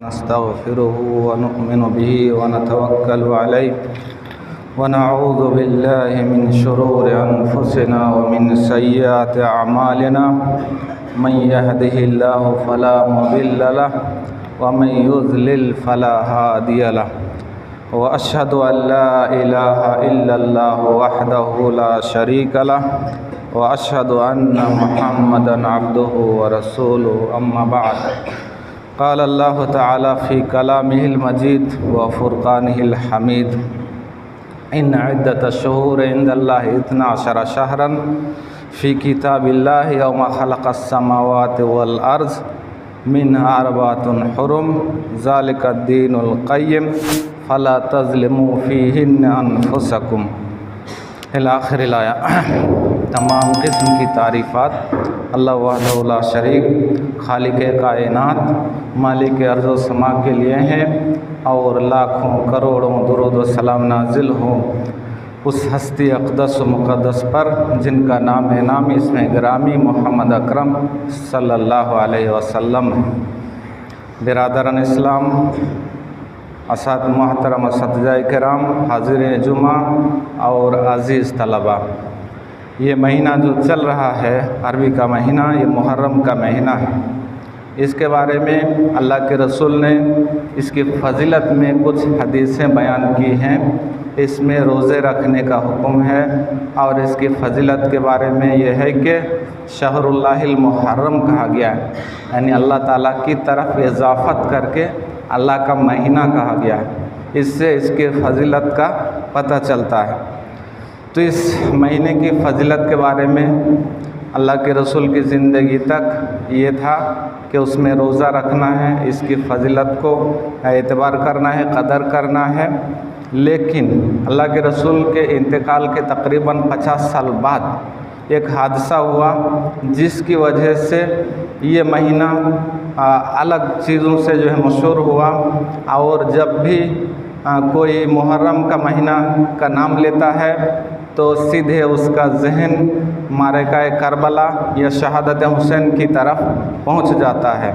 नस्तगफिरुहु व नु'मिनु बिही व नतवक्कलु अलैहि व नऊज़ु बिल्लाहि मिन शुरूरि अनफुसिना व मिन सय्यिआति अअमालिना मन यहदिहिल्लाहु फला मुदिल्ल लहु व मन युज़लिल फला हादिय लहु व अशहदु अन ला इलाहा इल्लल्लाहु वहदहु ला शरीक लहु व अशहदु अन्ना मुहम्मदन अब्दुहु व रसूलुहु अम्मा बअद। क़ाल अल्लाहु तआला फ़ी कलामिहिल मजीद व फ़ुरक़ानिहिल हमीद इन्न इद्दतश-शुहूरि इंदल्लाहि इत्ना अशरा शहरन फ़ी किताबिल्लाहि यौमा ख़लक़स-समावाति वल अर्ज़ मिन्हा अर्बअतुन हुरुम ज़ालिकद्दीनुल क़य्यिम फ़ला तज़लिमू फ़ीहिन्ना अनफ़ुसकुम इला आख़िरिल आया। तमाम किस्म की तारीफ़ात अल्लाह वहदहु ला शरीक खालिक़े कायनात मालिक अर्ज़ व समा के लिए हैं और लाखों करोड़ों दुरूद व सलाम नाजिल हो उस हस्ती अक़दस व मुक़द्दस पर जिनका नाम है नाम इसमें गिरामी मोहम्मद अकरम सल्लल्लाहु अलैहि वसल्लम। बिरादरान इस्लाम, असाद मोहतरम असतिज़ाए किराम, हाज़िरीन जुमा और अज़ीज़ तलबा, ये महीना जो चल रहा है अरबी का महीना, ये मुहर्रम का महीना है। इसके बारे में अल्लाह के रसूल ने इसकी फ़ज़ीलत में कुछ हदीसें बयान की हैं। इसमें रोज़े रखने का हुक्म है और इसकी फ़ज़ीलत के बारे में ये है कि शहरुल्लाहिल मुहर्रम कहा गया है, यानी अल्लाह ताला की तरफ इज़ाफ़त करके अल्लाह का महीना कहा गया है। इससे इसके फ़ज़ीलत का पता चलता है। तो इस महीने की फ़ज़ीलत के बारे में अल्लाह के रसूल की ज़िंदगी तक ये था कि उसमें रोज़ा रखना है, इसकी फ़ज़ीलत को एतबार करना है, कदर करना है। लेकिन अल्लाह के रसूल के इंतकाल के तकरीबन 50 साल बाद एक हादसा हुआ जिसकी वजह से ये महीना अलग चीज़ों से जो है मशहूर हुआ। और जब भी कोई मुहर्रम का महीना का नाम लेता है तो सीधे उसका जहन मारका करबला या शहादत हुसैन की तरफ पहुंच जाता है।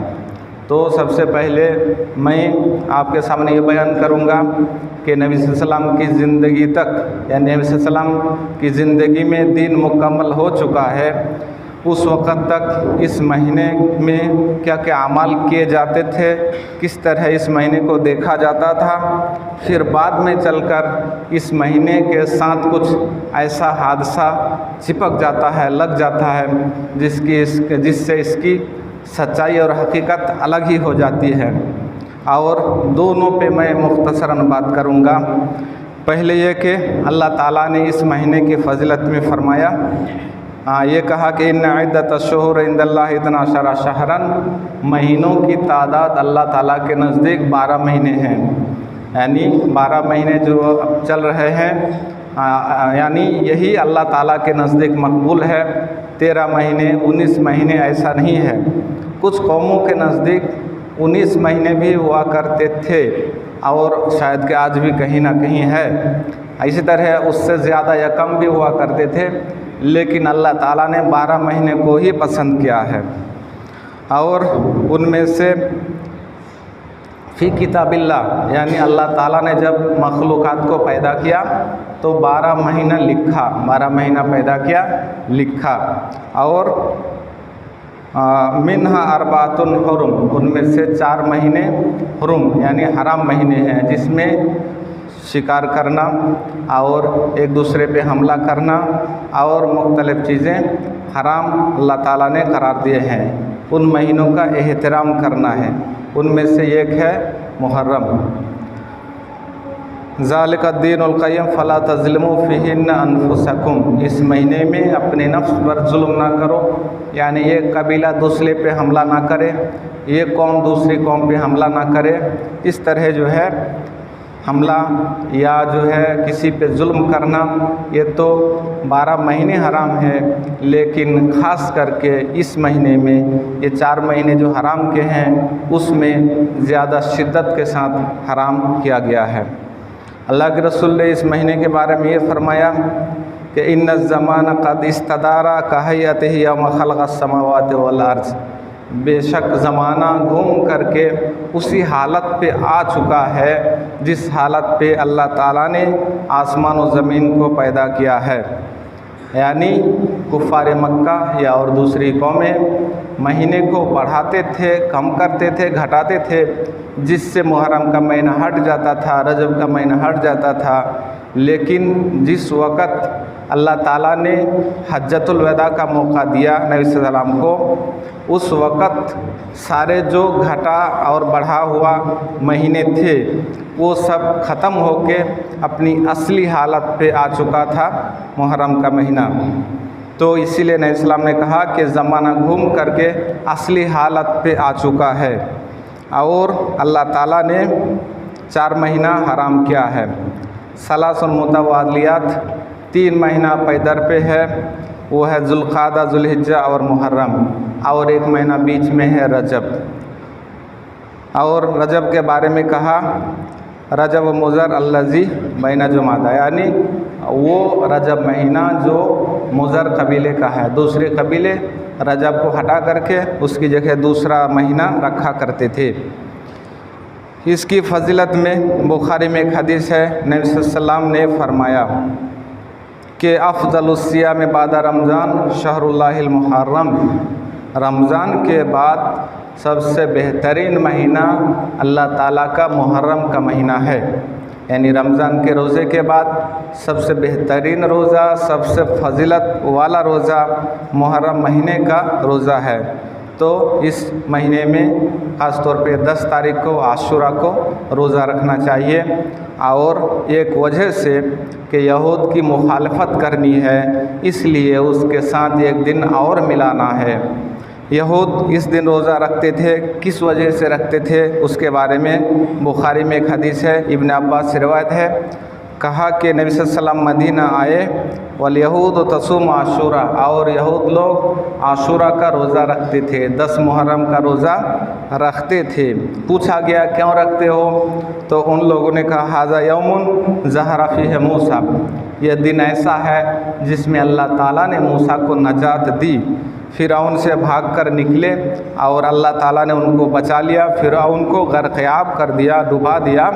तो सबसे पहले मैं आपके सामने ये बयान करूंगा कि नबी सल्लल्लाहु अलैहि वसल्लम की ज़िंदगी तक, यानी नबी सल्लल्लाहु अलैहि वसल्लम की ज़िंदगी में दीन मुकम्मल हो चुका है, उस वक़्त तक इस महीने में क्या क्या अमाल किए जाते थे, किस तरह इस महीने को देखा जाता था। फिर बाद में चलकर इस महीने के साथ कुछ ऐसा हादसा चिपक जाता है, लग जाता है, जिससे इसकी सच्चाई और हकीकत अलग ही हो जाती है। और दोनों पे मैं मुख्तसरन बात करूँगा। पहले ये कि अल्लाह ताला ने इस महीने की फ़ज़ीलत में फ़रमाया, ये कहा कि इन्न इद्दतश-शुहूरि इंदल्लाहि इत्ना अशरा शहरन, महीनों की तादाद अल्लाह ताला के नज़दीक 12 महीने हैं। यानी 12 महीने जो अब चल रहे हैं, यानी यही अल्लाह ताला के नज़दीक मकबूल है। 13 महीने 19 महीने ऐसा नहीं है। कुछ कौमों के नज़दीक 19 महीने भी हुआ करते थे और शायद कि आज भी कहीं ना कहीं है। इसी तरह उससे ज़्यादा या कम भी हुआ करते थे, लेकिन अल्लाह ताला ने 12 महीने को ही पसंद किया है। और उनमें से फ़ी किताबिल्लाह, यानी अल्लाह ताला ने जब मखलूक़ात को पैदा किया तो 12 महीना लिखा, 12 महीना पैदा किया, लिखा। और मिन्हा अर्बअतुन हुरुम, उनमें से 4 महीने हुरुम यानी हराम महीने हैं, जिसमें शिकार करना और एक दूसरे पे हमला करना और मुख्तलिफ़ चीज़ें हराम अल्लाह ताला ने करार दिए हैं। उन महीनों का एहतराम करना है। उनमें से एक है मुहर्रम। ज़ालिकद्दीनुल क़य्यिम फ़ला तज़लिमू फ़ीहिन्ना अनफ़ुसकुम, इस महीने में अपने नफ्स पर जुल्म ना करो, यानी एक कबीला दूसरे पे हमला ना करे, एक कौम दूसरी कौम पे हमला ना करे। इस तरह जो है हमला या जो है किसी पे जुल्म करना, ये तो 12 महीने हराम है। लेकिन ख़ास करके इस महीने में ये 4 महीने जो हराम के हैं उसमें ज़्यादा शिद्दत के साथ हराम किया गया है। अल्लाह के रसूल ने इस महीने के बारे में ये फ़रमाया कि इन्नज़ ज़माना क़द इस्तदारा कहयतिही यौम ख़लक़स समावाति वल अर्ज़, बेशक ज़माना घूम करके उसी हालत पे आ चुका है जिस हालत पे अल्लाह ताला ने आसमान और ज़मीन को पैदा किया है। यानी कुफ़ार मक्का या और दूसरी कौमें महीने को बढ़ाते थे, कम करते थे, घटाते थे, जिससे मुहर्रम का महीना हट जाता था, रजब का महीना हट जाता था। लेकिन जिस वक़्त अल्लाह ताला ने हज्जतुल वदा का मौका दिया नबी सल्लल्लाहु अलैहि वसल्लम को, उस वक़्त सारे जो घटा और बढ़ा हुआ महीने थे वो सब ख़त्म होके अपनी असली हालत पे आ चुका था मुहर्रम का महीना। तो इसीलिए नबी सल्लल्लाहु अलैहि वसल्लम ने कहा कि ज़माना घूम करके असली हालत पे आ चुका है और अल्लाह ताला ने 4 महीना हराम किया है। सलासुल मुतवालियात 3 महीना पैदर पे है, वो है ज़ुल्क़ादा, ज़ुल्हिज्जा और मुहर्रम, और 1 महीना बीच में है रजब। और रजब के बारे में कहा रजब मुज़र अल्लज़ी बैना जुमादा, यानी वो रजब महीना जो मुज़र कबीले का है। दूसरे कबीले रजब को हटा करके उसकी जगह दूसरा महीना रखा करते थे। इसकी फ़जीलत में बुखारी में एक हदीस है, नबी सल्लल्लाहु अलैहि वसल्लम ने फरमाया कि अफ़ज़लुस्सियाम बादा रमज़ान शहरुल्लाहिल मुहर्रम, रमज़ान के बाद सबसे बेहतरीन महीना अल्लाह ताला का मुहर्रम का महीना है। यानी रमज़ान के रोज़े के बाद सबसे बेहतरीन रोज़ा, सबसे फजीलत वाला रोज़ा मुहर्रम महीने का रोज़ा है। तो इस महीने में ख़ास तौर पे 10 तारीख को आशूरा को रोज़ा रखना चाहिए। और एक वजह से कि यहूद की मुखालफत करनी है, इसलिए उसके साथ एक दिन और मिलाना है। यहूद इस दिन रोज़ा रखते थे, किस वजह से रखते थे उसके बारे में बुखारी में एक हदीस है, इब्न अब्बास से रिवायत है। कहा कि नबी सल्लल्लाहु अलैहि वसल्लम मदीना आए, वल यहूद तसूम आशूरा, और यहूद लोग आशूरा का रोज़ा रखते थे, 10 मुहर्रम का रोज़ा रखते थे। पूछा गया क्यों रखते हो, तो उन लोगों ने कहा हाज़ा यौमुन ज़हरा फ़ीहि मूसा, यह दिन ऐसा है जिसमें अल्लाह ताला ने मूसा को नजात दी। फ़िरऔन से भागकर निकले और अल्लाह ताला ने उनको बचा लिया, फ़िरऔन को गर्क़याब कर दिया, डुबा दिया।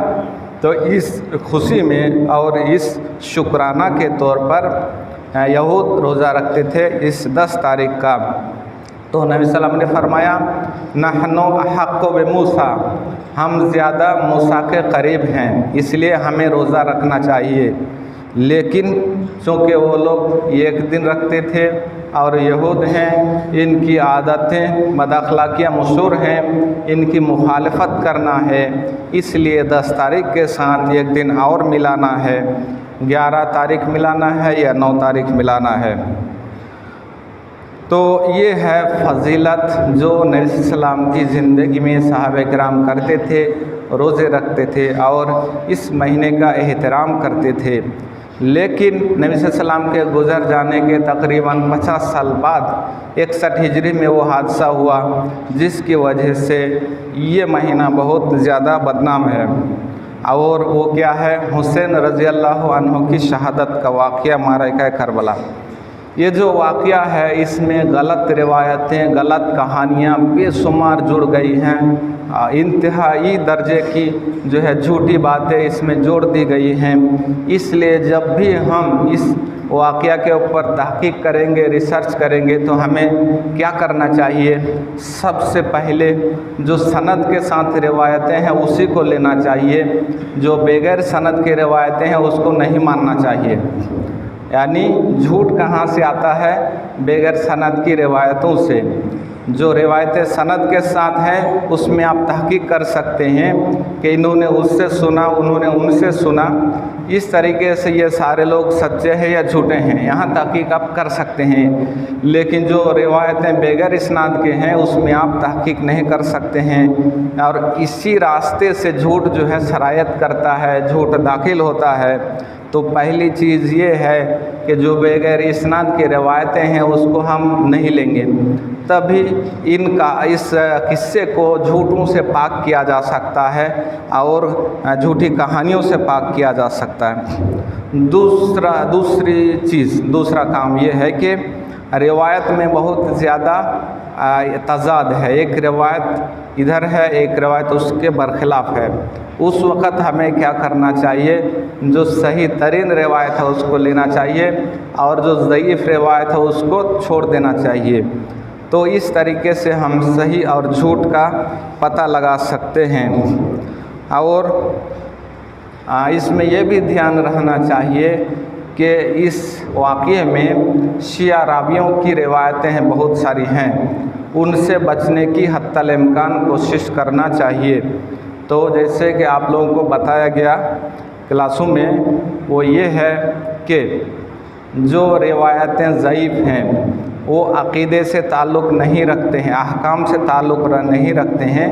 तो इस खुशी में और इस शुक्राना के तौर पर यहूद रोज़ा रखते थे इस 10 तारीख का। तो नबी सल्लल्लाहु अलैहि वसल्लम ने फरमाया नहनु अहक्कु बिमूसा, हम ज़्यादा मूसा के करीब हैं, इसलिए हमें रोज़ा रखना चाहिए। लेकिन चूँकि वो लोग एक दिन रखते थे और यहूद हैं, इनकी आदतें बदअखलाकियाँ मशहूर हैं, इनकी मुखालफत करना है, इसलिए 10 तारीख के साथ एक दिन और मिलाना है। 11 तारीख मिलाना है या 9 तारीख मिलाना है। तो ये है फ़जीलत जो नबी सल्लल्लाहु अलैहि वसल्लम की ज़िंदगी में सहाबा किराम करते थे, रोज़े रखते थे और इस महीने का एहतराम करते थे। लेकिन नबी सल्लल्लाहु अलैहि वसल्लम के गुज़र जाने के तकरीबन 50 साल बाद 61 हिजरी में वो हादसा हुआ, जिसकी वजह से ये महीना बहुत ज़्यादा बदनाम है। और वो क्या है, हुसैन रज़ी अल्लाह अन्हु की शहादत का वाक़या मारका करबला। ये जो वाक़या है इसमें गलत रिवायतें, गलत कहानियाँ बेशुमार जुड़ गई हैं, इंतहाई दर्जे की जो है झूठी बातें इसमें जोड़ दी गई हैं। इसलिए जब भी हम इस वाक़या के ऊपर तहक़ीक़ करेंगे, रिसर्च करेंगे, तो हमें क्या करना चाहिए, सबसे पहले जो सनद के साथ रिवायतें हैं उसी को लेना चाहिए, जो बगैर सनद के रिवायतें हैं उसको नहीं मानना चाहिए। यानी झूठ कहाँ से आता है, बगैर सनद की रिवायतों से। जो रिवायतें सनद के साथ हैं उसमें आप तहक़ीक़ कर सकते हैं कि इन्होंने उससे सुना, उन्होंने उनसे सुना, इस तरीके से ये सारे लोग सच्चे हैं या झूठे हैं, यहाँ तहक़ीक़ आप कर सकते हैं। लेकिन जो रिवायतें बगैर इस्नाद के हैं उसमें आप तहक़ीक़ नहीं कर सकते हैं। और इसी रास्ते से झूठ जो है सरायत करता है, झूठ दाखिल होता है। तो पहली चीज़ ये है कि जो बगैर इस्नाद की रिवायतें हैं उसको हम नहीं लेंगे, तभी इनका इस किस्से को झूठों से पाक किया जा सकता है और झूठी कहानियों से पाक किया जा सकता है। दूसरा काम ये है कि रिवायत में बहुत ज़्यादा तज़ाद है, एक रिवायत इधर है, एक रिवायत उसके बरखिलाफ़ है, उस वक़्त हमें क्या करना चाहिए? जो सही तरीन रिवायत है उसको लेना चाहिए और जो ज़ईफ़ रिवायत है उसको छोड़ देना चाहिए। तो इस तरीके से हम सही और झूठ का पता लगा सकते हैं। और इसमें यह भी ध्यान रहना चाहिए कि इस वाक़ये में शिया रावियों की रिवायतें हैं, बहुत सारी हैं, उनसे बचने की हत्तल इम्कान कोशिश करना चाहिए। तो जैसे कि आप लोगों को बताया गया क्लासों में, वो ये है कि जो रिवायतें ज़ईफ़ हैं वो अक़ीदे से ताल्लुक़ नहीं रखते हैं, अहकाम से ताल्लुक़ नहीं रखते हैं,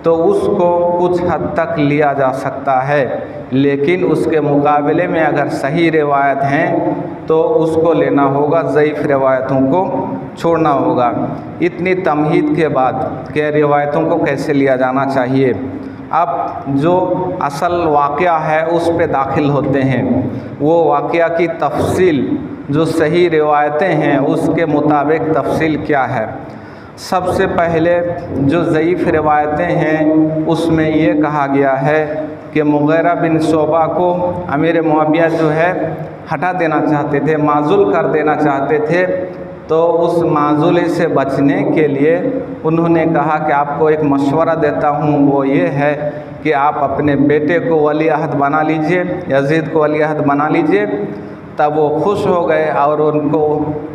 तो उसको कुछ हद तक लिया जा सकता है। लेकिन उसके मुकाबले में अगर सही रिवायत हैं तो उसको लेना होगा, ज़ईफ़ रिवायतों को छोड़ना होगा। इतनी तमहीद के बाद कि रिवायतों को कैसे लिया जाना चाहिए, अब जो असल वाक़या है उस पे दाखिल होते हैं। वो वाक़या की तफसील जो सही रिवायतें हैं उसके मुताबिक तफसील क्या है। सबसे पहले जो ज़ईफ़ रिवायतें हैं उसमें ये कहा गया है कि मुग़ीरा बिन शुअबा को अमीर मुआविया जो है हटा देना चाहते थे, माज़ूल कर देना चाहते थे। तो उस माज़ूली से बचने के लिए उन्होंने कहा कि आपको एक मशवरा देता हूँ, वो ये है कि आप अपने बेटे को वली अहद बना लीजिए, यज़ीद को वली अहद बना लीजिए। तब वो खुश हो गए और उनको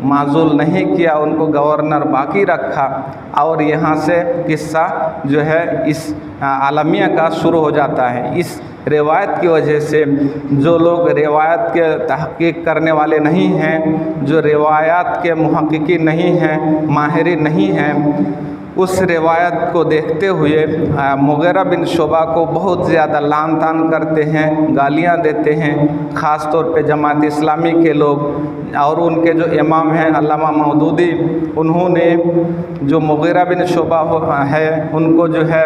माज़ूल नहीं किया, उनको गवर्नर बाकी रखा। और यहाँ से किस्सा जो है इस आलमिया का शुरू हो जाता है। इस रिवायत की वजह से जो लोग रिवायत के तहक़ीक़ करने वाले नहीं हैं, जो रिवायात के मुहक़्क़िक़ीन नहीं हैं, माहिरीन नहीं हैं, उस रिवायत को देखते हुए मुग़ीरा बिन शुअबा को बहुत ज़्यादा लान तान करते हैं, गालियाँ देते हैं। ख़ास तौर पे जमात इस्लामी के लोग और उनके जो इमाम हैं अल्लामा मौदूदी, उन्होंने जो मुग़ीरा बिन शुअबा है उनको जो है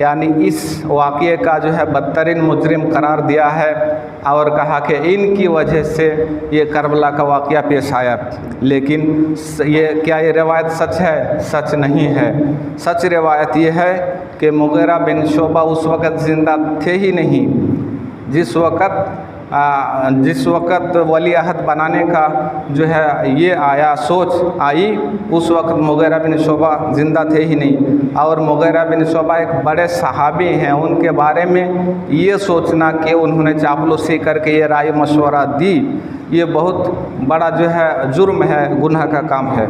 यानी इस वाक़ये का जो है बदतरीन मुजरिम करार दिया है और कहा कि इनकी वजह से ये करबला का वाक़या पेश आया। लेकिन ये क्या ये रिवायत सच है? सच नहीं है। सच रिवायत ये है कि मुग़ीरा बिन शुअबा उस वक़्त ज़िंदा थे ही नहीं। जिस वक़्त वली अहद बनाने का जो है ये आया, सोच आई, उस वक़्त मुग़ीरा बिन शुअबा ज़िंदा थे ही नहीं। और मुग़ीरा बिन शुअबा एक बड़े सहाबी हैं, उनके बारे में ये सोचना कि उन्होंने चापलूसी करके ये राय मशवरा दी, ये बहुत बड़ा जो है जुर्म है, गुनाह का काम है।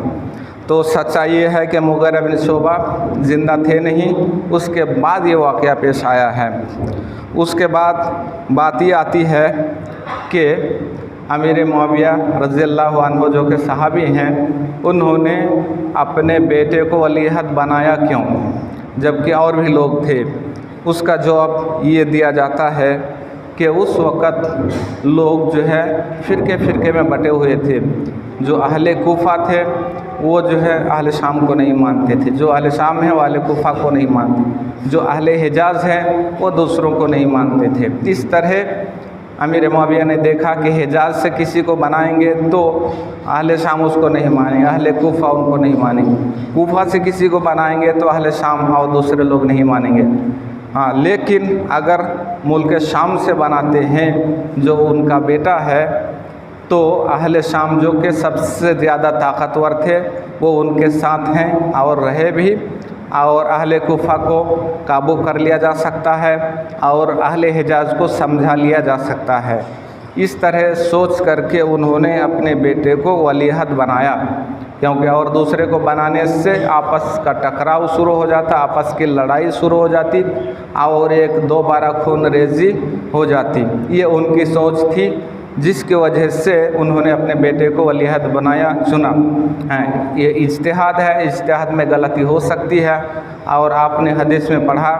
तो सच्चाई ये है कि मुग़ीरा बिन शुअबा ज़िंदा थे नहीं, उसके बाद ये वाक़या पेश आया है। उसके बाद बात ये आती है कि अमीर मुआविया रज़ियल्लाहु अन्हु जो कि सहाबी हैं, उन्होंने अपने बेटे को वली अहद बनाया क्यों, जबकि और भी लोग थे। उसका जवाब ये दिया जाता है कि उस वक़्त लोग जो है फ़िरके में बटे हुए थे। जो अहले कूफ़ा थे वो जो है अहले शाम को नहीं मानते थे, जो अहले शाम है वो अहले कूफ़ा को नहीं मानते, जो अहले हिजाज़ हैं वो दूसरों को नहीं मानते थे। इस तरह अमीर मुआविया ने देखा कि हिजाज़ से किसी को बनाएंगे तो अहले शाम उसको नहीं मानेंगे, अहले कूफ़ा उनको नहीं मानेंगे। कूफ़ा से किसी को बनाएंगे तो अहले शाम और दूसरे लोग नहीं मानेंगे। हाँ, लेकिन अगर मुल्क शाम से बनाते हैं जो उनका बेटा है, तो अहले शाम जो कि सबसे ज़्यादा ताकतवर थे वो उनके साथ हैं और रहे भी, और अहले कूफ़ा को काबू कर लिया जा सकता है और अहले हिजाज़ को समझा लिया जा सकता है। इस तरह सोच करके उन्होंने अपने बेटे को वली अहद बनाया, क्योंकि और दूसरे को बनाने से आपस का टकराव शुरू हो जाता, आपस की लड़ाई शुरू हो जाती और एक दोबारा खून रेज़ी हो जाती। ये उनकी सोच थी, जिसकी वजह से उन्होंने अपने बेटे को वली अहद बनाया, चुना है। ये इज्तिहाद है, इज्तिहाद में गलती हो सकती है। और आपने हदीस में पढ़ा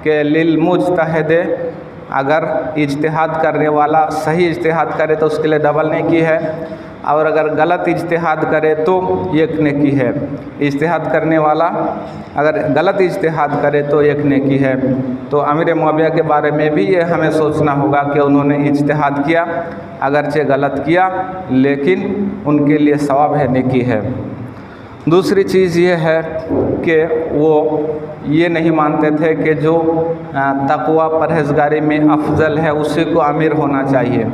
कि लिल मुज्तहिद, अगर इज्तिहाद करने वाला सही इज्तिहाद करे तो उसके लिए डबल नेकी है, और अगर गलत इज्तिहाद करे तो एक नेकी है। इज्तिहाद करने वाला अगर गलत इज्तिहाद करे तो एक नेकी है। तो अमीर मुआविया के बारे में भी ये हमें सोचना होगा कि उन्होंने इज्तिहाद किया, अगरचे गलत किया, लेकिन उनके लिए सवाब है, नेकी है। दूसरी चीज़ ये है कि वो ये नहीं मानते थे कि जो तक़वा परहेज़गारी में अफजल है उसी को अमीर होना चाहिए,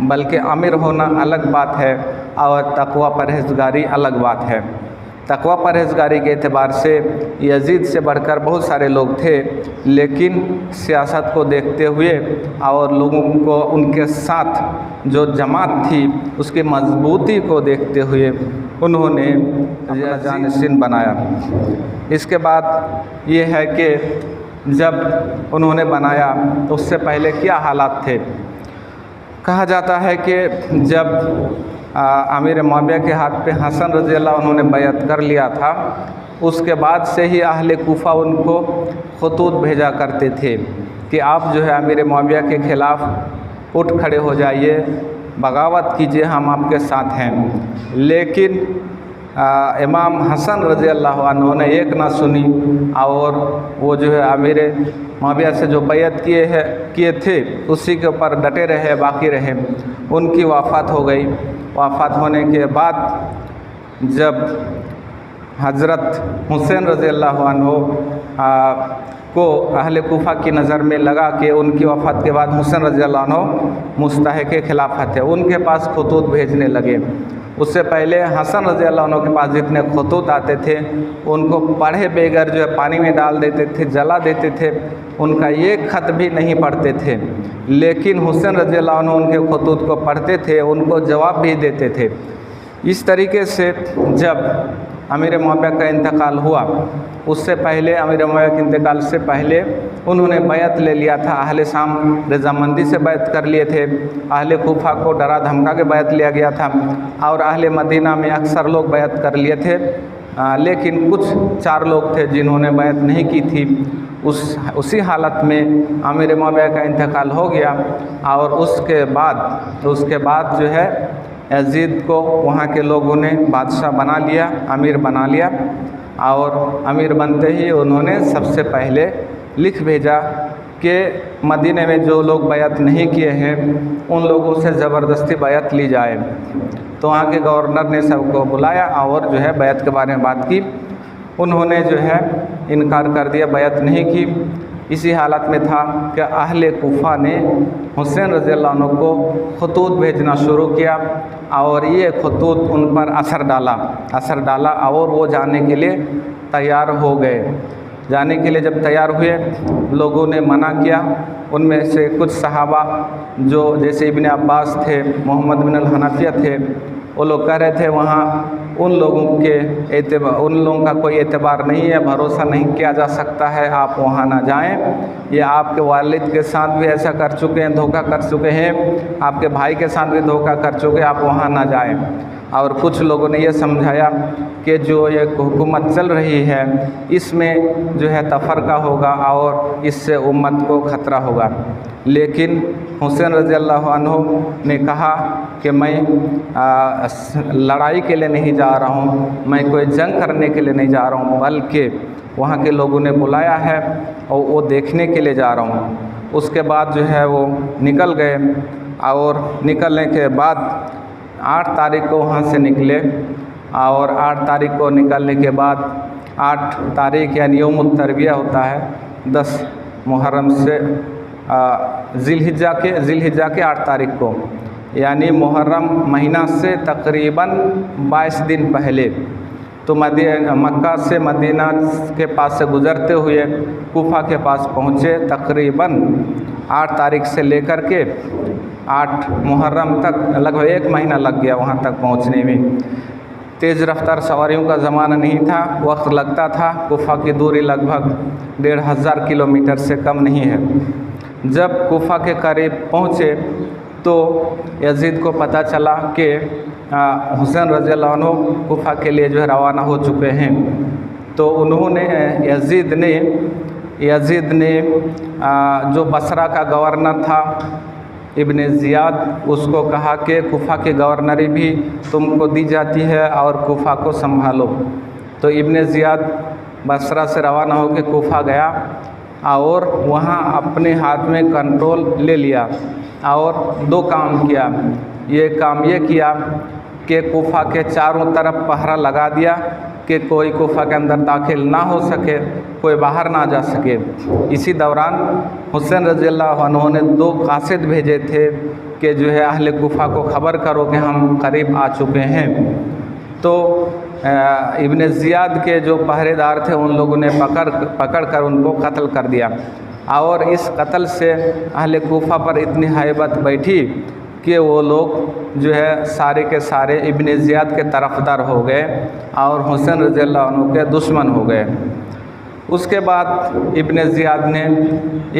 बल्कि अमीर होना अलग बात है और तक़वा परहेज़गारी अलग बात है। तक़वा परहेज़गारी के एतबार से यजीद से बढ़कर बहुत सारे लोग थे, लेकिन सियासत को देखते हुए और लोगों को उनके साथ जो जमात थी उसकी मजबूती को देखते हुए उन्होंने अपना जानशीन बनाया। इसके बाद ये है कि जब उन्होंने बनाया तो उससे पहले क्या हालात थे। कहा जाता है कि जब अमीर मुआविया के हाथ पे हसन रज़ी अल्लाह उन्होंने बैअत कर लिया था, उसके बाद से ही अहले कूफा उनको खतूत भेजा करते थे कि आप जो है अमीर मुआविया के ख़िलाफ़ उठ खड़े हो जाइए, बगावत कीजिए, हम आपके साथ हैं। लेकिन इमाम हसन रज़ी अल्लाह अन्हु ने एक ना सुनी और वो जो है अमीर मुआविया से जो बैअत किए थे उसी के ऊपर डटे रहे, बाकी रहे। उनकी वफ़ात हो गई। वफ़ात होने के बाद जब हज़रत हुसैन रज़ी अल्लाह अन्हु को अहले कूफा की नज़र में लगा कि उनकी वफ़ात के बाद हुसैन रज़ी अल्लाह अन्हु मुस्तहिक़ खिलाफत है, उनके पास खतूत भेजने लगे। उससे पहले हसन रज़ी अल्लाह अन्हु के पास जितने खतूत आते थे उनको पढ़े बगैर जो है पानी में डाल देते थे, जला देते थे, उनका एक ख़त भी नहीं पढ़ते थे। लेकिन हुसैन रज़ी अल्लाह अन्हु उनके खतूत को पढ़ते थे, उनको जवाब भी देते थे। इस तरीके से जब अमीर मुआविया का इंतकाल हुआ, उससे पहले अमीर मुआविया के इंतकाल से पहले उन्होंने बैअत ले लिया था। अहले शाम रज़ामंदी से बैअत कर लिए थे, अहले कूफा को डरा धमका के बैअत लिया गया था और अहले मदीना में अक्सर लोग बैअत कर लिए थे। लेकिन कुछ 4 लोग थे जिन्होंने बैअत नहीं की थी। उसी हालत में अमीर मुआविया का इंतकाल हो गया और उसके बाद जो है यजीद को वहाँ के लोगों ने बादशाह बना लिया, अमीर बना लिया। और अमीर बनते ही उन्होंने सबसे पहले लिख भेजा कि मदीने में जो लोग बैअत नहीं किए हैं उन लोगों से ज़बरदस्ती बैअत ली जाए। तो वहाँ के गवर्नर ने सबको बुलाया और जो है बैअत के बारे में बात की। उन्होंने जो है इनकार कर दिया, बैअत नहीं की। इसी हालत में था कि अहले कूफा ने हुसैन रज़ी अल्लाह अन्हु को खतूत भेजना शुरू किया और ये खतूत उन पर असर डाला और वो जाने के लिए तैयार हो गए। जाने के लिए जब तैयार हुए, लोगों ने मना किया। उनमें से कुछ सहाबा जो जैसे इब्ने अब्बास थे, मोहम्मद बिन अल हनफिया थे, वो लोग कह रहे थे वहाँ उन लोगों का कोई एतबार नहीं है, भरोसा नहीं किया जा सकता है, आप वहाँ ना जाएं। ये आपके वालिद के साथ भी ऐसा कर चुके हैं, धोखा कर चुके हैं, आपके भाई के साथ भी धोखा कर चुके हैं, आप वहाँ ना जाएं। और कुछ लोगों ने ये समझाया कि जो ये हुकूमत चल रही है इसमें जो है तफरका होगा और इससे उम्मत को ख़तरा होगा। लेकिन हुसैन रज़ी अल्लाह अन्हु ने कहा कि मैं लड़ाई के लिए नहीं जा रहा हूँ, मैं कोई जंग करने के लिए नहीं जा रहा हूँ, बल्कि वहाँ के लोगों ने बुलाया है और वो देखने के लिए जा रहा हूँ। उसके बाद जो है वो निकल गए और निकलने के बाद 8 तारीख को वहाँ से निकले और 8 तारीख को निकलने के बाद 8 तारीख यानी यौमुत तरबिया होता है 10 मुहर्रम से ज़िलहिज्जा के 8 तारीख को, यानी मुहर्रम महीना से तकरीबन 22 दिन पहले तो मक्का से मदीना के पास से गुज़रते हुए कूफा के पास पहुँचे। तकरीबन 8 तारीख से लेकर के 8 मुहर्रम तक लगभग 1 महीना लग गया वहाँ तक पहुँचने में। तेज़ रफ्तार सवारियों का ज़माना नहीं था, वक्त लगता था। कूफा की दूरी लगभग 1500 किलोमीटर से कम नहीं है। जब कूफा के करीब पहुँचे तो यजीद को पता चला कि हुसैन रज़ी अल्लाह अन्हु कूफा के लिए जो है रवाना हो चुके हैं। तो उन्होंने यजीद ने जो बसरा का गवर्नर था इब्ने ज़ियाद, उसको कहा कि कूफा की गवर्नरी भी तुमको दी जाती है और कूफा को संभालो। तो इब्ने ज़ियाद बसरा से रवाना होकर कूफा गया और वहाँ अपने हाथ में कंट्रोल ले लिया और 2 काम किया। ये काम ये किया कि कूफा के चारों तरफ पहरा लगा दिया कि कोई कुफा के अंदर दाखिल ना हो सके, कोई बाहर ना जा सके। इसी दौरान हुसैन रज़ियल्लाहु अन्हु ने 2 कासिद भेजे थे कि जो है अहले कुफा को ख़बर करो कि हम करीब आ चुके हैं। तो इब्न ज़ियाद के जो पहरेदार थे उन लोगों ने पकड़ कर उनको कत्ल कर दिया। और इस कत्ल से अहले कुफा पर इतनी हैबत बैठी कि वो लोग जो है सारे के सारे इब्न ज़ियाद के तरफदार हो गए और हुसैन रज़ियल्लाहु अन्हु के दुश्मन हो गए। उसके बाद इब्न ज़ियाद ने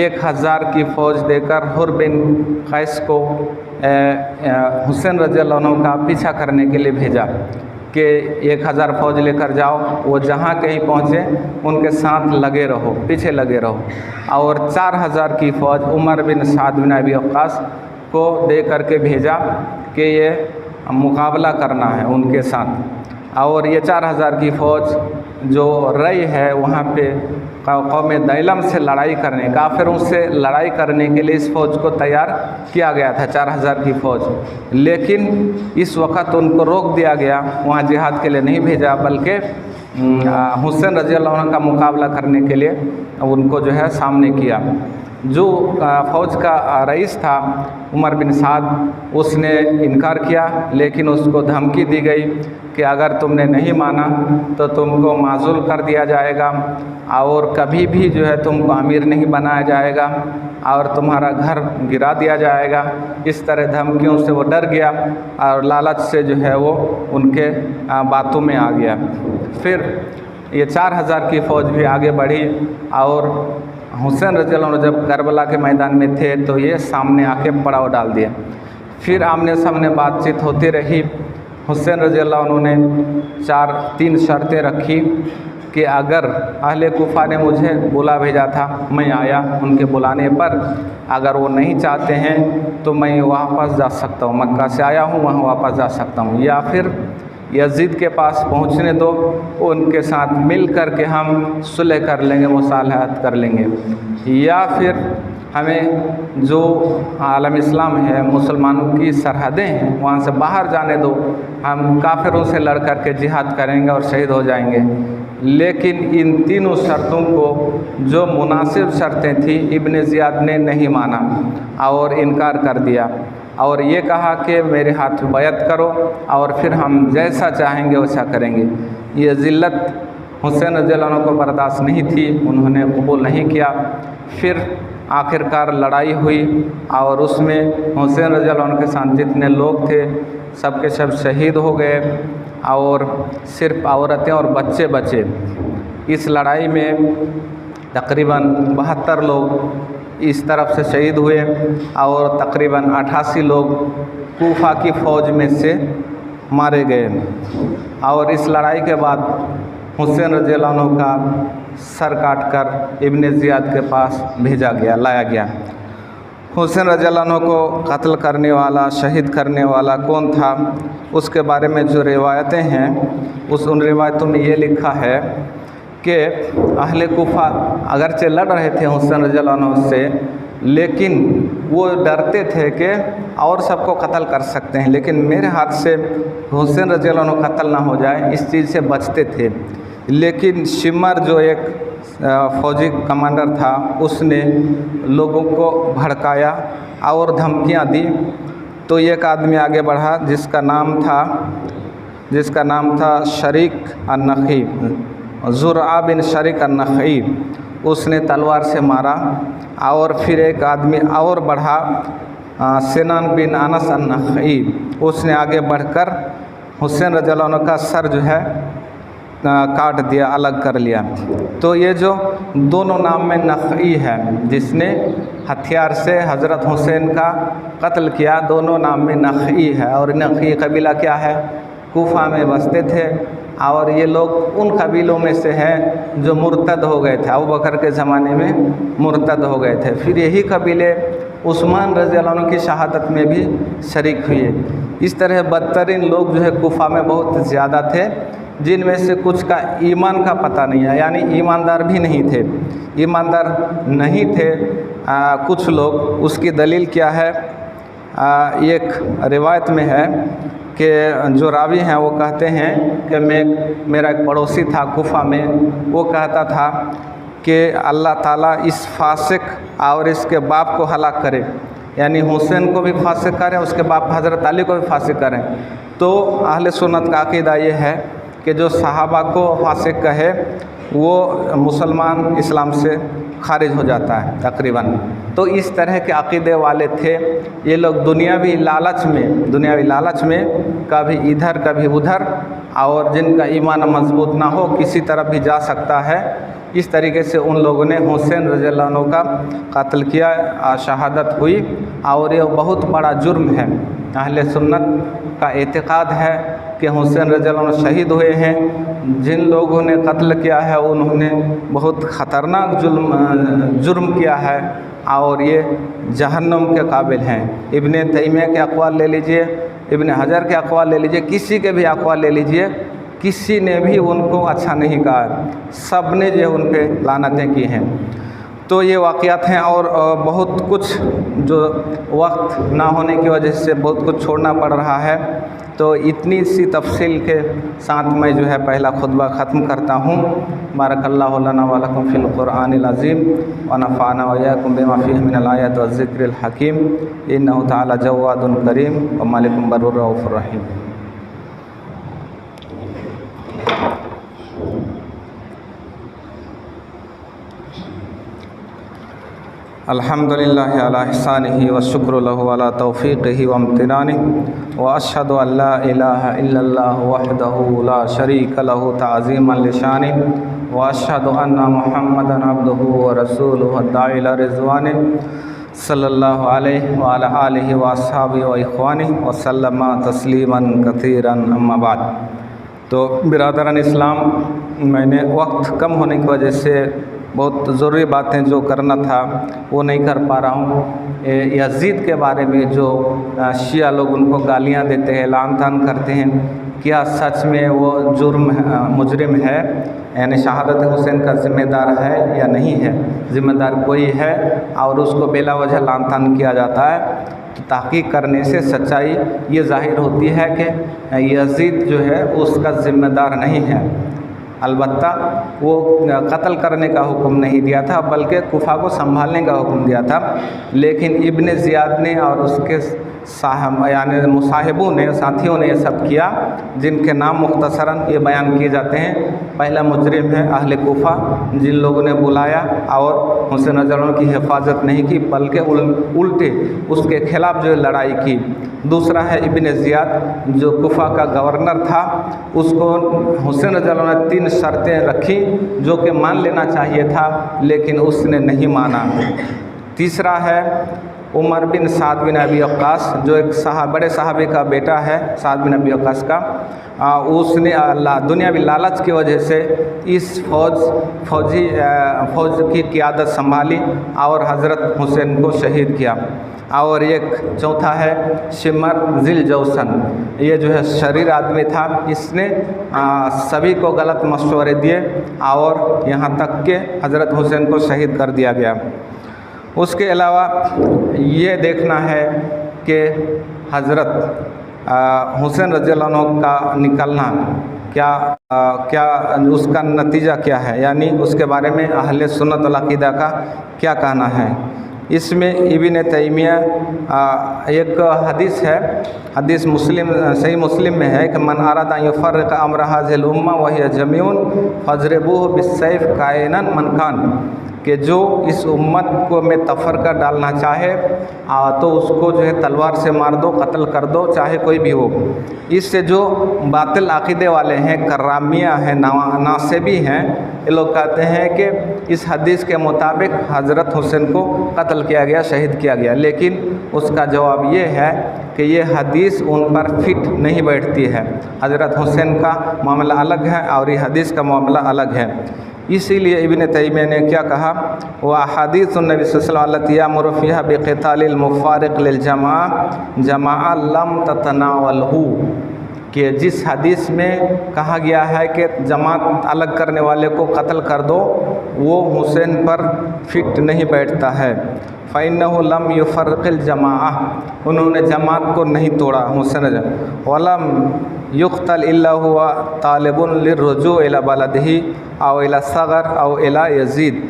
1000 की फ़ौज देकर हुर बिन कैस को हुसैन रज़ियल्लाहु अन्हु का पीछा करने के लिए भेजा कि 1000 फ़ौज लेकर जाओ, वो जहाँ कहीं पहुँचे उनके साथ लगे रहो, पीछे लगे रहो। और 4000 की फ़ौज उमर बिन साद बिन अबी वक्कास को दे करके भेजा कि ये मुकाबला करना है उनके साथ। और ये 4000 की फ़ौज जो रई है वहाँ पे कौम दैलम से लड़ाई करने, काफिरों से लड़ाई करने के लिए इस फ़ौज को तैयार किया गया था, 4000 की फ़ौज। लेकिन इस वक्त उनको रोक दिया गया, वहाँ जिहाद के लिए नहीं भेजा, बल्कि हुसैन रज़ियल्लाहु अन्हु का मुकाबला करने के लिए उनको जो है सामने किया। जो फ़ौज का रईस था उमर बिन साद, उसने इनकार किया, लेकिन उसको धमकी दी गई कि अगर तुमने नहीं माना तो तुमको माज़ूल कर दिया जाएगा और कभी भी जो है तुमको अमीर नहीं बनाया जाएगा और तुम्हारा घर गिरा दिया जाएगा। इस तरह धमकियों से वो डर गया और लालच से जो है वो उनके बातों में आ गया। फिर ये 4000 की फ़ौज भी आगे बढ़ी और हुसैन रज़ियल्लाहु अन्हु जब करबला के मैदान में थे तो ये सामने आके पड़ाव डाल दिया। फिर आमने सामने बातचीत होती रही। हुसैन रज़ियल्लाहु अन्हु ने 3 शर्तें रखी कि अगर अहले कुफा ने मुझे बुला भेजा था, मैं आया उनके बुलाने पर, अगर वो नहीं चाहते हैं तो मैं वापस जा सकता हूँ, मक्का से आया हूँ वहाँ वापस जा सकता हूँ, या फिर यजीद के पास पहुँचने दो, उनके साथ मिल कर के हम सुलह कर लेंगे, मुसालहत कर लेंगे, या फिर हमें जो आलम इस्लाम है, मुसलमानों की सरहदें हैं, वहाँ से बाहर जाने दो, हम काफिरों से लड़ कर के जिहाद करेंगे और शहीद हो जाएंगे। लेकिन इन तीनों शर्तों को जो मुनासिब शर्तें थी इब्न ज़ियाद ने नहीं माना और इनकार कर दिया और ये कहा कि मेरे हाथ बैत करो और फिर हम जैसा चाहेंगे वैसा करेंगे। ये ज़िल्लत हुसैन रज़ियल्लाहु अन्हु को बर्दाश्त नहीं थी, उन्होंने कबूल नहीं किया। फिर आखिरकार लड़ाई हुई और उसमें हुसैन रज़ियल्लाहु अन्हु के साथ जितने लोग थे सब के सब शहीद हो गए और सिर्फ औरतें और बच्चे बचे। इस लड़ाई में तकरीबन 72 लोग इस तरफ से शहीद हुए और तकरीबन 88 लोग कूफा की फ़ौज में से मारे गए। और इस लड़ाई के बाद हुसैन रज़ियल्लाहु अन्हु का सर काटकर इब्न ज़ियाद के पास भेजा गया, लाया गया। हुसैन रज़ियल्लाहु अन्हु को कत्ल करने वाला, शहीद करने वाला कौन था, उसके बारे में जो रिवायतें हैं उन रिवायतों में ये लिखा है कि अहले कुफा अगरचे लड़ रहे थे हुसैन रज़ियल्लाहु अन्हु से, लेकिन वो डरते थे कि और सबको कत्ल कर सकते हैं, लेकिन मेरे हाथ से हुसैन रज़ियल्लाहु अन्हु कत्ल ना हो जाए, इस चीज़ से बचते थे। लेकिन शिमर जो एक फ़ौजी कमांडर था, उसने लोगों को भड़काया और धमकियां दी। तो एक आदमी आगे बढ़ा जिसका नाम था शरीक अन-नख़ी, ज़ुरआ बिन शरीक अन-नख़ी। उसने तलवार से मारा। और फिर एक आदमी और बढ़ा, सिनान बिन अनस अन-नख़ी, उसने आगे बढ़कर हुसैन रज़ियल्लाहु अन्हु का सर जो है काट दिया, अलग कर लिया। तो ये जो दोनों नाम में नख़ई है, जिसने हथियार से हज़रत हुसैन का कत्ल किया, दोनों नाम में नख़ई है। और नख़ई कबीला क्या है, कूफा में बसते थे और ये लोग उन कबीलों में से हैं जो मुर्तद हो गए थे, अबू बकर के ज़माने में मुर्तद हो गए थे। फिर यही कबीले उस्मान रज़ियल्लाहु अन्हु की शहादत में भी शरीक हुए। इस तरह बदतरीन लोग जो है कूफा में बहुत ज़्यादा थे, जिनमें से कुछ का ईमान का पता नहीं है, यानी ईमानदार भी नहीं थे, ईमानदार नहीं थे कुछ लोग। उसकी दलील क्या है, एक रिवायत में है कि जो रावी हैं वो कहते हैं कि मेरा एक पड़ोसी था कुफा में, वो कहता था कि अल्लाह ताला इस फासिक और इसके बाप को हलाक करे, यानी हुसैन को भी फासिक करें, उसके बाप हज़रत अली को भी फासिक करें। तो अहले सुन्नत का अक़ीदा ये है कि जो सहाबा को फासिक कहे वो मुसलमान इस्लाम से खारिज हो जाता है तकरीबन। तो इस तरह के अक़ीदे वाले थे ये लोग। दुनियावी लालच में कभी इधर कभी उधर, और जिनका ईमान मजबूत ना हो किसी तरफ भी जा सकता है, इस तरीके से उन लोगों ने हुसैन रज़ियल्लाहु अन्हु का कत्ल किया, शहादत हुई, और ये बहुत बड़ा जुर्म है। अहले सुन्नत का एतिक़ाद है कि हुसैन रज़ियल्लाहु अन्हु शहीद हुए हैं। जिन लोगों ने कत्ल किया है उन्होंने बहुत ख़तरनाक जुर्म किया है और ये जहन्नम के काबिल हैं। इब्ने तैमिया के अक़वाल ले लीजिए, इब्ने हजर के अक़वाल ले लीजिए, किसी के भी अक़वाल ले लीजिए, किसी ने भी उनको अच्छा नहीं कहा, सब ने जो उन पर लानतें की हैं। तो ये वाक़यात हैं और बहुत कुछ जो वक्त ना होने की वजह से बहुत कुछ छोड़ना पड़ रहा है। तो इतनी सी तफसील के साथ मैं जो है पहला खुतबा ख़त्म करता हूँ। बारकल्लाहु लना व लकुम फ़िल क़ुरआनिल अज़ीम व नफ़अना व इय्याकुम बिमा फ़ीहि मिनल आयाति व ज़िक्रिल हकीम। इन्नहु तआला जव्वादुन करीम व मालिकुम बर्रुर रऊफ़ुर रहीम। अल्हम्दुलिल्लाहि अला इहसानिही व शुक्रु लहु अला तौफ़ीक़िही व इम्तिनानिही व अशहदु अल्ला इलाहा इल्लल्लाहु वहदहु ला शरीका लहु तअज़ीमन लिशानिही व अशहदु अन्ना मुहम्मदन अब्दुहु व रसूलुहु अद्दाई इला रिज़वानिही सल्लल्लाहु अलैहि व अला आलिहि व अस्हाबिही व इख़वानिही व सल्लमा तस्लीमन कसीरन अम्मा बाद। तो बिरादरान इस्लाम, मैंने वक्त कम होने की वजह से बहुत ज़रूरी बातें जो करना था वो नहीं कर पा रहा हूँ। यज़ीद के बारे में जो शिया लोग उनको गालियाँ देते हैं, लान तान करते हैं, क्या सच में वो मुजरिम है, यानी शहादत हुसैन का ज़िम्मेदार है या नहीं है? ज़िम्मेदार कोई है और उसको बेला वजह लान तान किया जाता है। तो तहक़ीक़ करने से सच्चाई ये ज़ाहिर होती है कि यज़ीद जो है उसका ज़िम्मेदार नहीं है। अलबत्ता वो कत्ल करने का हुक्म नहीं दिया था, बल्कि कुफा को संभालने का हुक्म दिया था। लेकिन इब्ने ज़ियाद ने और उसके यानी मुसाहिबों ने, साथियों ने ये सब किया, जिनके नाम मुख्तसरन ये बयान किए जाते हैं। पहला मुजरिम है अहले कुफा, जिन लोगों ने बुलाया और हुसैन रज़ियल्लाहु अन्हु की हिफाजत नहीं की, बल्कि उल्टे उसके खिलाफ जो लड़ाई की। दूसरा है इब्ने ज़ियाद, जो कुफा का गवर्नर था, उसको हुसैन रज़ियल्लाहु अन्हु ने 3 शर्तें रखी जो कि मान लेना चाहिए था, लेकिन उसने नहीं माना। तीसरा है उमर बिन साद बिन अबी वक्कास, जो एक बड़े सहाबी का बेटा है, साद बिन अबी वक्कास का। उसने दुनियावी लालच की वजह से इस फौज की क़ियादत संभाली और हज़रत हुसैन को शहीद किया। और एक चौथा है शिमर ज़िल जौसन, ये जो है शरीर आदमी था, इसने सभी को गलत मशवरे दिए और यहाँ तक के हज़रत हुसैन को शहीद कर दिया गया। उसके अलावा ये देखना है कि हज़रत हुसैन रज़ियल्लाहु अन्हु का निकलना क्या उसका नतीजा क्या है, यानी उसके बारे में अहले सुन्नत वल अक़ीदा का क्या कहना है। इसमें इब्ने तैमिया एक हदीस है, हदीस मुस्लिम सही मुस्लिम में है कि मन अरादा युफ़र्रिक़ अम्र हाज़िहिल उम्मा व हिय जमीउन फ़ज़रिबूहु बिस्सैफ़ काइनन मन कान, कि जो इस उम्मत को में तफ़रक़ा डालना चाहे तो उसको जो है तलवार से मार दो, कत्ल कर दो, चाहे कोई भी हो। इससे जो बातिल अक़ीदे वाले हैं, कर्रामियाँ हैं, नासिबी हैं, ये लोग कहते हैं कि इस हदीस के मुताबिक हज़रत हुसैन को कत्ल किया गया, शहीद किया गया। लेकिन उसका जवाब ये है कि ये हदीस उन पर फिट नहीं बैठती है। हज़रत हुसैन का मामला अलग है और ये हदीस का मामला अलग है। इसीलिए इब्ने तैमिया ने क्या कहा, वह अहादीस नबी सल्लल्लाहु अलैहि वसल्लम यामुरु फ़ीहा बिक़ितालिल मुफ़ारिक़ लिल जमाअ लम ततनावलहु, कि जिस हदीस में कहा गया है कि जमात अलग करने वाले को कत्ल कर दो, वो हुसैन पर फिट नहीं बैठता है। फ़इन्नहु लम युफ़र्रिक़िल जमाअह, उन्होंने जमात को नहीं तोड़ा हुसैन। वलम युक़्तल इल्ला हुवा तालिबुन लिर्रुजू इला बलदिही औ इला सग़र औ इला यज़ीद,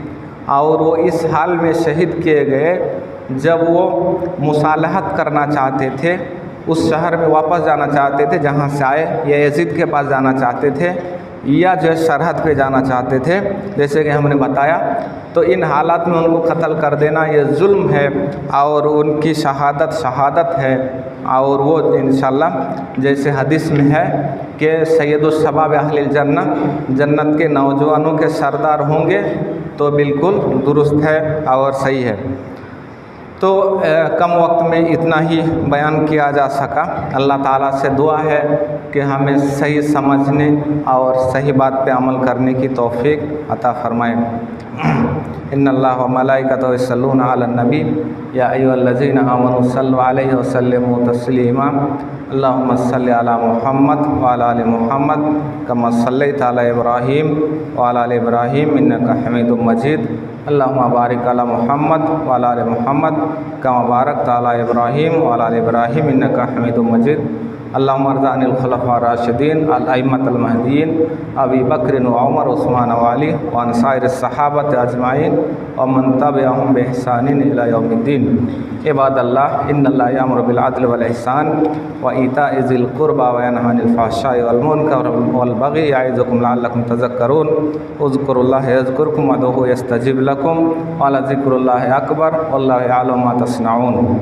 और वो इस हाल में शहीद किए गए जब वो मुसालहत करना चाहते थे, उस शहर में वापस जाना चाहते थे जहाँ से आए, या यज़ीद के पास जाना चाहते थे, या जो है सरहद पे जाना चाहते थे, जैसे कि हमने बताया। तो इन हालात में उनको कत्ल कर देना ये जुल्म है, और उनकी शहादत है। और वो इंशाअल्लाह जैसे हदीस में है कि सैयदुस शबाब अहलिल जन्नत, जन्नत के नौजवानों के सरदार होंगे, तो बिल्कुल दुरुस्त है और सही है। तो कम वक्त में इतना ही बयान किया जा सका। अल्लाह ताला से दुआ है कि हमें सही समझने और सही बात पे अमल करने की तौफीक अता फ़रमाए। इन्नल्लाह व मलाइकतहु यस्सल्लूना अलन नबी या अय्युहल्लज़ीना आमनू सल्लु अलैहि व सल्लिमू तस्लीमा। अल्लाहुम्मा सल्लि अला मुहम्मद व अला आलि मुहम्मद कमा सल्लैता अला इब्राहीम व अला आलि इब्राहीम इन्नका हमीदुम मजीद। अल्लाहुम्मा बारिक अला मुहम्मद व अला आलि मुहम्मद कमा बारकता अला इब्राहीम व अला आलि इब्राहीम इन्नका हमीदुम मजीद। अल्लाहुम्मा अर्ज़क़निल खुलफ़ाए राशिदीन अल अइम्मतुल महदीयीन अबी बकर व उमर उस्मान व अली व अन साइरिस सहाबत अजमाइन व मन तबिअहुम बि इहसानिन इला यौमिद्दीन। इबादल्लाह इन्नल्लाह यअमुरु बिल अद्लि वल इहसान व ईताइ ज़िल क़ुरबा व यनहा अनिल फ़हशाइ वल मुनकर वल बग़ी यइज़ुकुम लअल्लकुम तज़क्करून। उज़्कुरुल्लाह यज़्कुरुकुम वदऊहु यस्तजिब लकुम व लज़िक्रुल्लाहि अकबर वल्लाहु यअलमु मा तस्नऊन।